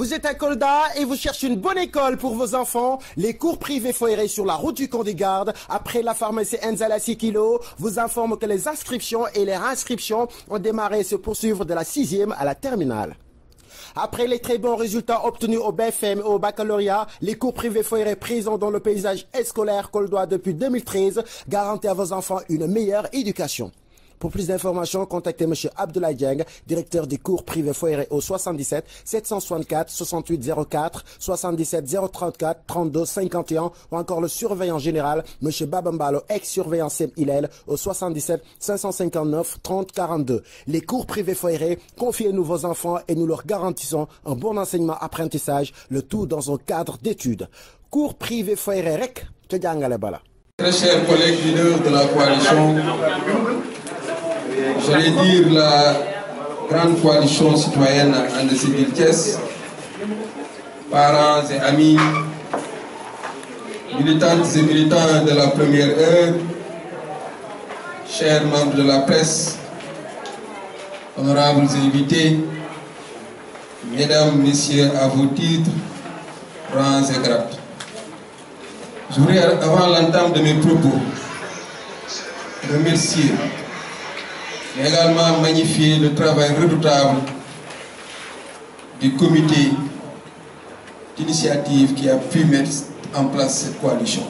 Vous êtes à Kolda et vous cherchez une bonne école pour vos enfants. Les cours privés Foiré sur la route du Camp des Gardes, après la pharmacie Enzala 6 kg, vous informe que les inscriptions et les réinscriptions ont démarré et se poursuivre de la 6e à la terminale. Après les très bons résultats obtenus au BFM et au baccalauréat, les cours privés Foiré présents dans le paysage scolaire coldois depuis 2013 garantissent à vos enfants une meilleure éducation. Pour plus d'informations, contactez M. Abdoulaye Dieng, directeur des cours privés Foiré au 77 764 68 04 77 034 32 51 ou encore le surveillant général M. Babambalo, ex-surveillant Sem Hillel au 77 559 30 42. Les cours privés Foiré, confiez-nous vos enfants et nous leur garantissons un bon enseignement-apprentissage, le tout dans un cadre d'études. Cours privés Foiré rek, te jàngale bala. Très chers collègues leaders de la coalition, j'allais dire la grande coalition citoyenne And Siggil Thiès, parents et amis, militantes et militants de la première heure, chers membres de la presse, honorables invités, mesdames, messieurs, à vos titres, rangs et grades. Je voudrais, avant l'entame de mes propos, remercier et également magnifier le travail redoutable du comité d'initiative qui a pu mettre en place cette coalition.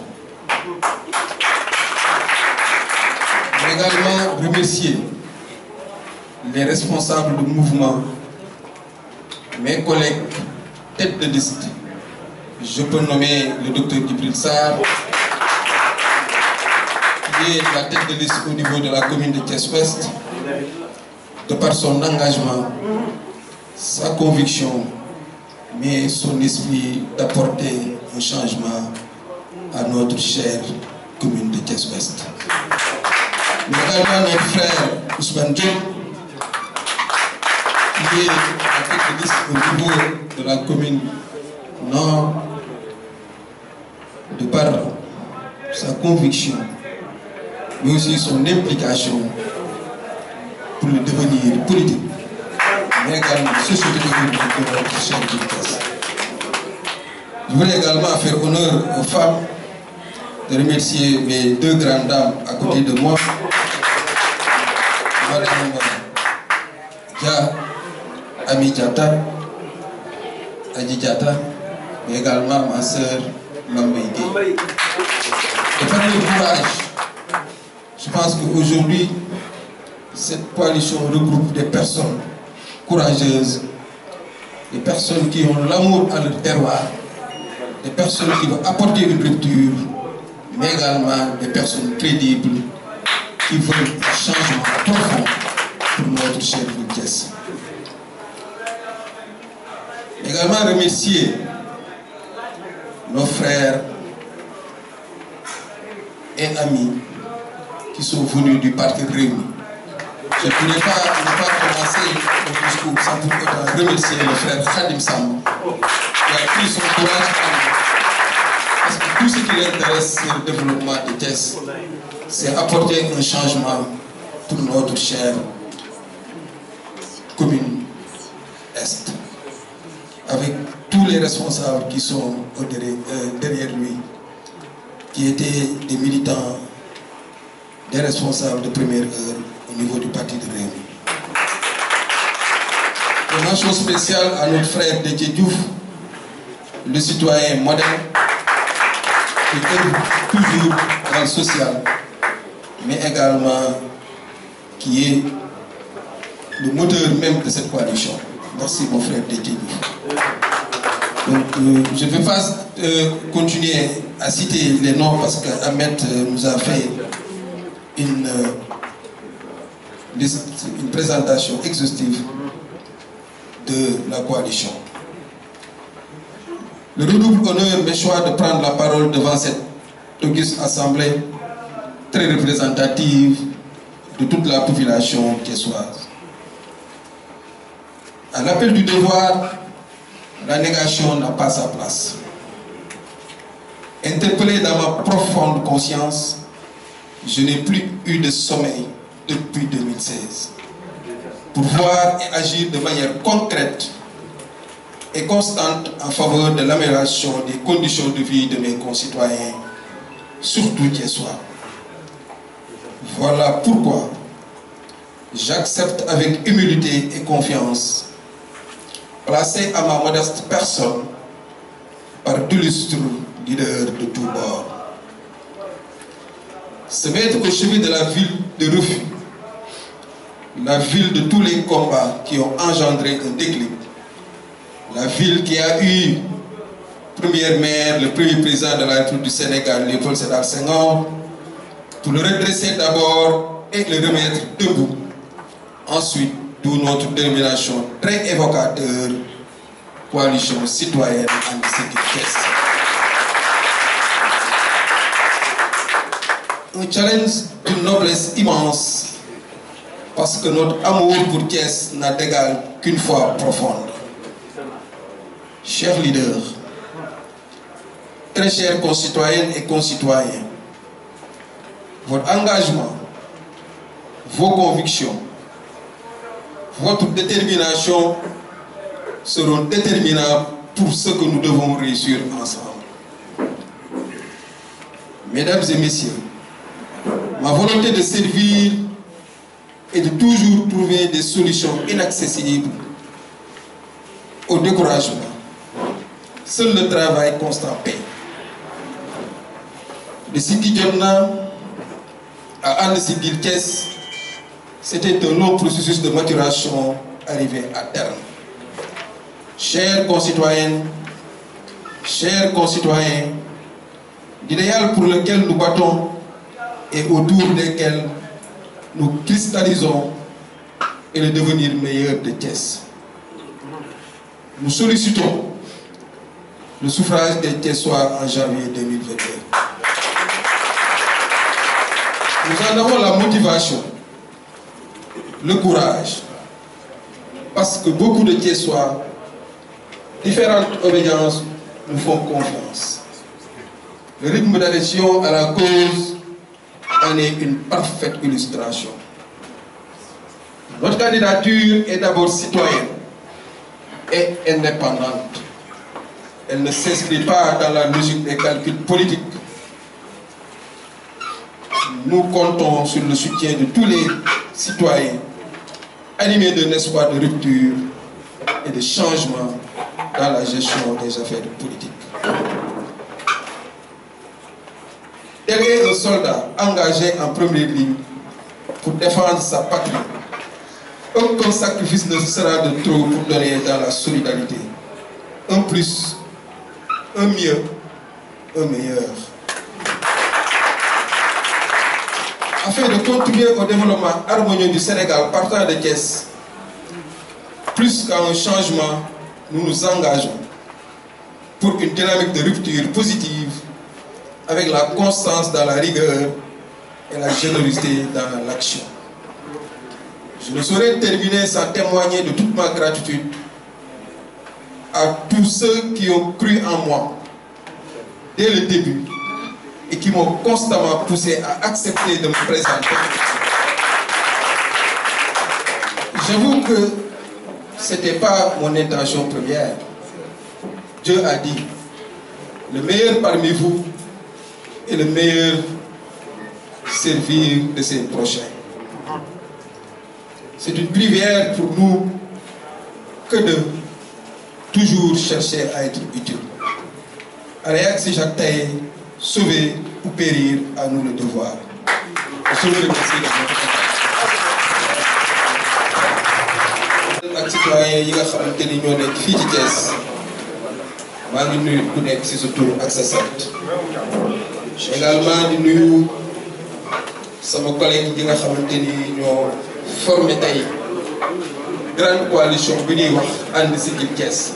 Je voudrais également remercier les responsables du mouvement, mes collègues têtes de liste. Je peux nommer le docteur Djibril Sarr, qui est la tête de liste au niveau de la commune de Thiès-Ouest, de par son engagement, sa conviction, mais son esprit d'apporter un changement à notre chère commune de Thiès-Ouest. Mais également notre frère Ousmane Diop, qui est la tête de liste au niveau de la commune Nord, de par sa conviction, mais aussi son implication pour le devenir politique, mais également socio-économique de notre chère Thiès. Je voulais également faire honneur aux femmes, de remercier mes deux grandes dames à côté de moi, Madame Dia Ami Diata, Adi Diata, mais également ma sœur Mambaï. Et par le courage, je pense qu'aujourd'hui, cette coalition regroupe des personnes courageuses, des personnes qui ont l'amour à leur terroir, des personnes qui veulent apporter une rupture, mais également des personnes crédibles qui veulent un changement profond pour notre chère Thiès. Également remercier nos frères et amis qui sont venus du parti Réuni. Je ne pourrais pas commencer le discours sans pour autant remercier le frère Khadim Sam, qui a pris son courage à lui. Parce que tout ce qui l'intéresse, c'est le développement de Thiès. C'est apporter un changement pour notre chère commune Est. Avec tous les responsables qui sont derrière lui, qui étaient des militants, des responsables de première heure au niveau du parti de Réunion. Une mention spéciale à notre frère Déthié Diouf, le citoyen moderne, qui est toujours dans le social, mais également qui est le moteur même de cette coalition. Merci mon frère Déthié Diouf. Donc, je ne vais pas continuer à citer les noms parce qu'Ahmed nous a fait une présentation exhaustive de la coalition. Le redouble honneur me choix de prendre la parole devant cette auguste assemblée très représentative de toute la population thiessoise. À l'appel du devoir, la négation n'a pas sa place. Interpellé dans ma profonde conscience, je n'ai plus eu de sommeil depuis 2016 pour voir et agir de manière concrète et constante en faveur de l'amélioration des conditions de vie de mes concitoyens, surtout thiessois. Voilà pourquoi j'accepte avec humilité et confiance, placé à ma modeste personne par d'illustres leaders de tous bords, se mettre au chevet de la ville de refus, la ville de tous les combats qui ont engendré un déclic, la ville qui a eu premier maire, le premier président de la République du Sénégal, Léopold Sédar Senghor, pour le redresser d'abord et le remettre debout. Ensuite, d'où notre dénomination très évocateur, coalition citoyenne anti-sécurité Thiès. Un challenge d'une noblesse immense, parce que notre amour pour Thiès n'a d'égal qu'une foi profonde. Chers leaders, très chers concitoyennes et concitoyens, votre engagement, vos convictions, votre détermination seront déterminants pour ce que nous devons réussir ensemble. Mesdames et messieurs, ma volonté de servir est de toujours trouver des solutions inaccessibles au découragement. Seul le travail constant paie. De Siki Diomna à Anne Sigil Thiès, c'était un long processus de maturation arrivé à terme. Chers concitoyennes, chers concitoyens, l'idéal pour lequel nous battons et autour desquels nous cristallisons est le devenir meilleur de Thiès. Nous sollicitons le suffrage des Thiessois en janvier 2022. Nous en avons la motivation, le courage, parce que beaucoup de Thiessois, différentes obédiences, nous font confiance. Le rythme d'adhésion à la cause en est une parfaite illustration. Notre candidature est d'abord citoyenne et indépendante. Elle ne s'inscrit pas dans la logique des calculs politiques. Nous comptons sur le soutien de tous les citoyens animés d'un espoir de rupture et de changement dans la gestion des affaires politiques. Tel est un soldat engagé en première ligne pour défendre sa patrie. Aucun sacrifice ne sera de trop pour donner dans la solidarité. Un plus, un mieux, un meilleur. Afin de contribuer au développement harmonieux du Sénégal partant de Thiès, plus qu'à un changement, nous nous engageons pour une dynamique de rupture positive avec la constance dans la rigueur et la générosité dans l'action. Je ne saurais terminer sans témoigner de toute ma gratitude à tous ceux qui ont cru en moi dès le début et qui m'ont constamment poussé à accepter de me présenter. J'avoue que ce n'était pas mon intention première. Dieu a dit, le meilleur parmi vous est le meilleur servir de ses prochains. C'est une prière pour nous que de toujours chercher à être utile. Ariak si Jacques Taï, sauver ou périr, à nous le devoir. Je vous remercie de ak citoyen yi nga xamante ni ñoo nekk fii ci Thiès maa ngi nuyu ku nekk ci sa tur ak sa sant. Également di nuyu sama collègue yi nga xamante ni ñoo formé tey grande coalition bi ñuy wax ànd Siggil Thiès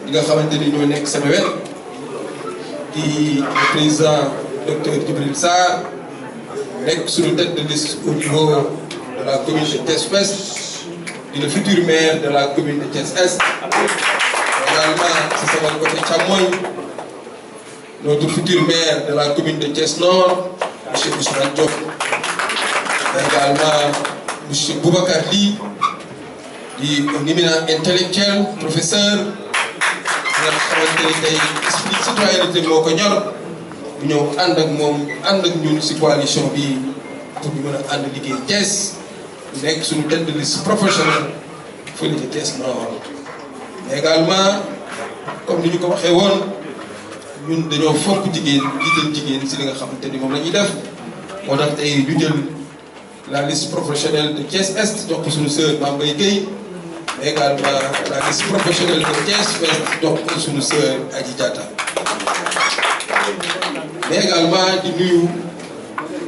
yi nga xamante ni ñoo nekk sama wet di le président docteur Djibril Sarr nekk sur le tête de liste au niveau de la commune de Thiès Ouest, di le futur maire de la commune de Thiès Est. Également ci sama côté càmmoñ notre futur maire de la commune de Thiès Nord, M. Ousmane Diop. Également M. Boubacar Ly, di un éminent intellectuel professeur nga xamante ni tey esprit citoyenneté moo ko ñor bu ñëw ànd ak moom ànd ak ñun si coalition bi pour ñu mën a ànd liggéey Thiès nekk suñu tête de liste professionnelle fële ca Thiès Nord. mais également comme ni ñu ko waxee woon ñun dañoo fonk jigéen jiital jigéen si li nga xamante ni moom la ñuy def moo tax tey ñu jël la liste professionnelle de Thiès Est jox ko suñu sœur Mame Mbaye Guèye mais également la liste professionnelle de Thiès Ouest jox ko suñu sœur Adji Diatta. mais également di nuyu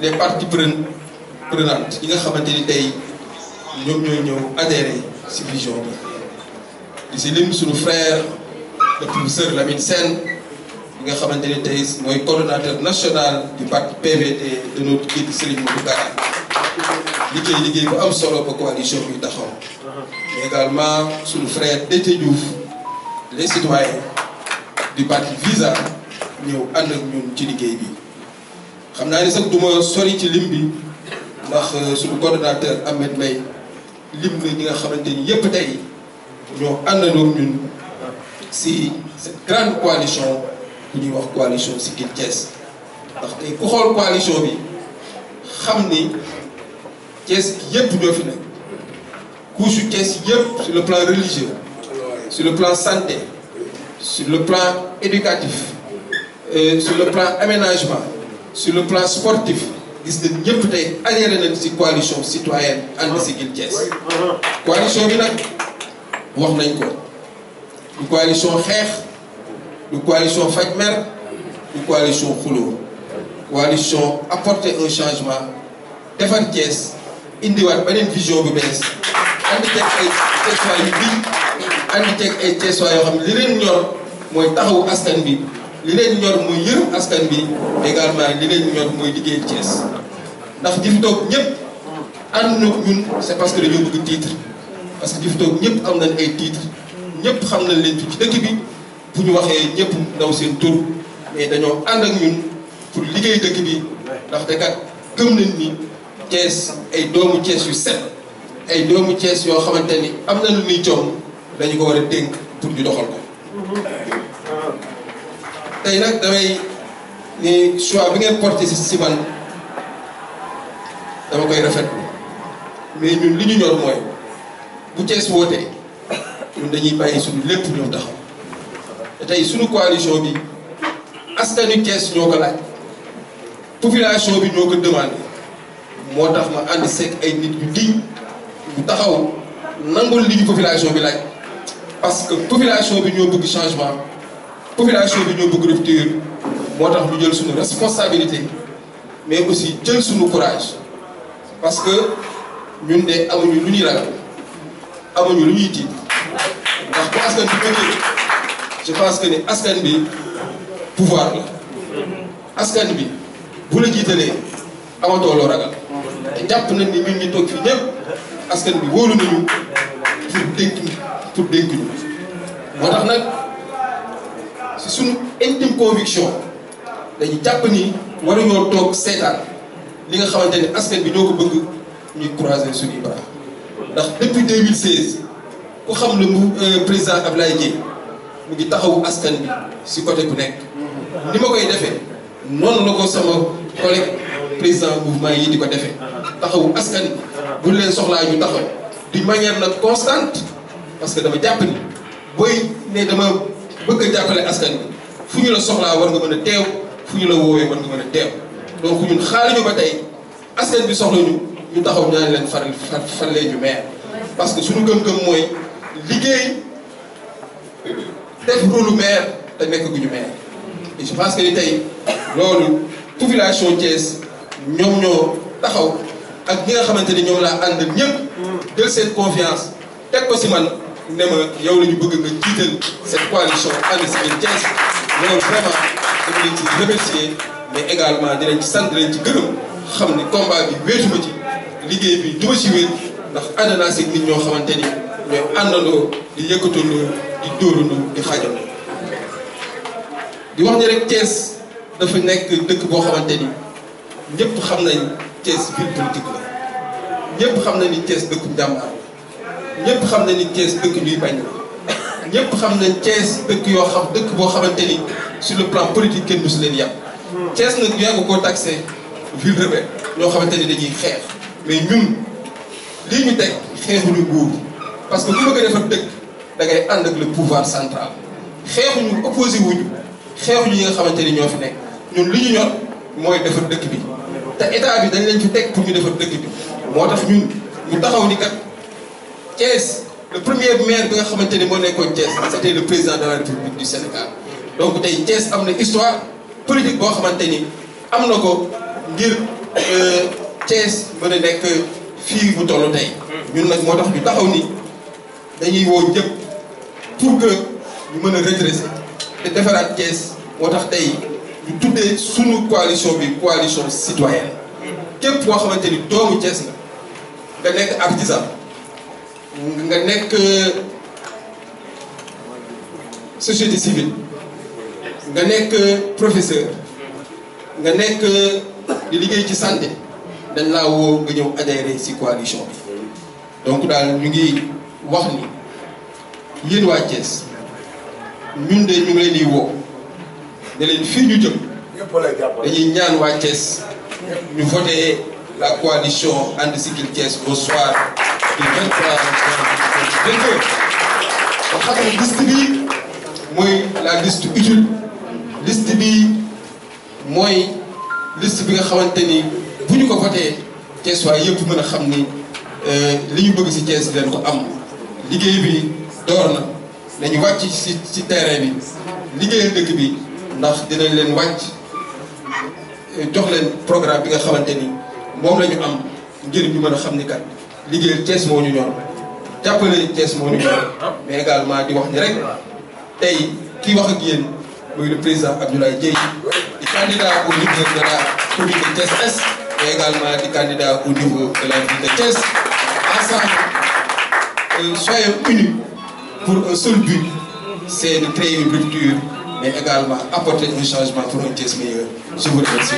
les parties prenantes yi nga xamante ni tey ñoom ñooy ñëw adhéré si vision bi di si lim suñu frère le professeur Lamine Sène bi nga xamante ni tey mooy coordonnateur national du parti PVT de notre guide Serigne Modou Kara liggéey bu am solo ba coalition bi taxaw mais également suñu frère Déthié Diouf les citoyens du parti Visa ñëw ànd ak ñun ci liggéey bi xam naa ni sax duma sori ci lim bi ndax suñu coordonnateur Ahmed Mbaye lim na ñi nga xamante ni yépp tey ñoo àndandoo ñun si cette grande coalition bu ñuy wax coalition Siggil Thiès ndax tey ku xool coalition bi xam ni Thiès yépp ñoo fi nekk couche Thiès yépp sur le plan religieux sur le plan santé sur le plan éducatif sur le plan aménagement sur le plan sportif gis nañ ñëpp tey adhéré nañ ci coalition citoyenne ànd Siggil Thiès. coalition bi nag wax nañ ko du coalition xeex du coalition faj mer du coalition xuloo coalition apporter un changement defar Thiès indiwaat beneen vision bu bees andi teg ay Thiessois yu biñ andi teg ay Thiessois yoo xam ne li leen ñor mooy taxawu askan bi. li leen ñor mooy yërëm askan bi également li leen ñor mooy liggéey Thiès ndax di fi toog ñëpp ànd na ñun c'est parce que dañoo bëgg titre parce que di fi toog ñëpp am nañ ay titre ñëpp xam nañ leen ci dëkk bi bu ñu waxee ñëpp ndaw seen tur mais dañoo ànd ak ñun pour liggéey dëkk bi ndaxte kat gëm nañ ni Thiès ay doomu Thiès yu set ay doomu Thiès yoo xamante ni am na lu ñuy coom dañu ko war a dénk pour ñu doxal ko. tey nag damay ni choix bi ngeen porté si man dama koy rafetlu mais ñun li ñu ñor mooy bu Thiès wootee ñun dañuy bàyyi suñu lépp ñoo taxaw te tey suñu coalition bi askanu Thiès ñoo ko laaj population bi ñoo ko demandé moo tax ma ànd seeg ay nit yu diñ bu taxaw nangul li ñu population bi laaj parce que population bi ñoo bëgg changement. population bi ñoo bëgg rupture moo tax ñu jël suñu responsabilité mais aussi jël suñu courage parce que ñun de amuñu lu ñuy ragal amuñu lu ñuy tiit ndax bu askan bi bëggee je pense que ni askan bi pouvoir la askan bi bu la jiitalee amatoo loo ragal te jàpp nañ ni ñun ñi toog fii ñëpp askan bi wóolu nañu pour dénk ñu moo tax nag si suñu intime conviction dañu jàpp ni waruñoo toog seetaan li nga xamante ne askan bi ñoo ko bëgg ñuy croiser suñuy bras ndax depuis 2016 ku xam le président Ablaye Dièye mu ngi taxawu askan bi si côté bu nekk ni ma koy defee noonu la ko sama collègue président mouvement yi di ko defee taxawu askan bi buñ leen soxlaa ñu taxaw d'une manière nag constante parce que dama jàpp ni booy ne dama bëgg a jàppale askan bi fu ñu la soxlaa war nga mën a teew fu ñu la woowee war nga mën a teew donc ñun xaaruñu ba tey askan bi soxla ñu taxaw ñaan leen farlee ñu maire parce que suñu gëm-gëm mooy liggéey def rôle maire te nekk gu ñu maire et je pense que ni tey loolu population Thiès ñoom ñoo taxaw ak ñi nga xamante ni ñoom laa àndal ñëpp jël seen confiance teg ko si man ne ma yow la ñu bëgg nga jiital cette coalition ànd Siggil Thiès loolu vraiment dama leen ci remercier mais également di leen ci sant leen ci gërëm xam ni combat bi wéetuma ci liggéey bi duma ci wéet ndax ànd naa si nit ñoo xamante ni ñooy àndandoo di yëkkatandoo di dóorandoo di xaajandoo di wax ni rek Thiès dafa nekk dëkk boo xamante ni ñëpp xam nañ Thiès ville politique la ñëpp xam nañ ni Thiès dëkku njàmbaar ñëpp xam nañ ni Thiès dëkk ñuy bañ la ñëpp xam nañ Thiès dëkk yoo xam dëkk boo xamante ni sur le plan politique kenn musu leen yàpp Thiès nag yàgg koo taxé ville rebelle ñoo xamante ni dañuy xeex mais ñun lii ñu teg xeexuñu nguur parce que ku bëgg a defar dëkk da ngay ànd ak le pouvoir central xeexuñu opposé wuñu xeexuñu yi nga xamante ni ñoo fi nekk ñun li ñu ñor mooy defar dëkk bi te état bi dañ leen fi teg pour ñu defar dëkk bi moo tax ñun ñu taxaw ni kat Thiès le premier maire bi nga xamante ni moo nekkoon Thiès c'était le président de la République du Sénégal donc tey Thiès am na histoire politique boo xamante ni am na ko ngir Thiès mën a nekk fii mu toll tey ñun nag moo tax ñu taxaw ni dañuy woo ñëpp pour que ñu mën a redresser te defaraat Thiès moo tax tey ñu tuddee sunu coalition bi coalition citoyenne képp koo xamante ni doomu Thiès nga nekk artisan nga nekk société civile nga nekk professeur nga nekk di liggéey ci santé dañ laa woo nga ñëw adhéré ci coalition bi donc daal ñu ngi wax ni yéen waa Thiès ñun de ñu ngi leen di woo ne leen fii ñu jëm dañuy ñaan waa Thiès ñu voté la coalition And Siggil Thiès au soir du 23 22. ba xam ne liste bi mooy la liste utile liste bi mooy liste bi nga xamante ni bu ñu ko voté Thiès waa yëpp mën a xam ni li ñu bëgg ci Thiès leen ko am liggéey bi door na nañu wàcc ci terrain bi liggéeyal dëkk bi ndax dinañ leen wàcc jox leen programme bi nga xamante ni moom la ñu am ngir ñu mën a xam ni kat liggéeyal Thiès moo ñu ñor jàppale Thiès moo ñu ñor mais également di wax ni rek tey kii wax ak yéen muy le président Abdoulaye Dièye di candidat au niveau de la commune de Thiès Est mais également di candidat au niveau de la ville de Thiès ensemble soyons unis pour un seul but, c'est de créer une rupture, mais également apporter un changement pour un Thiès meilleur. Je vous remercie.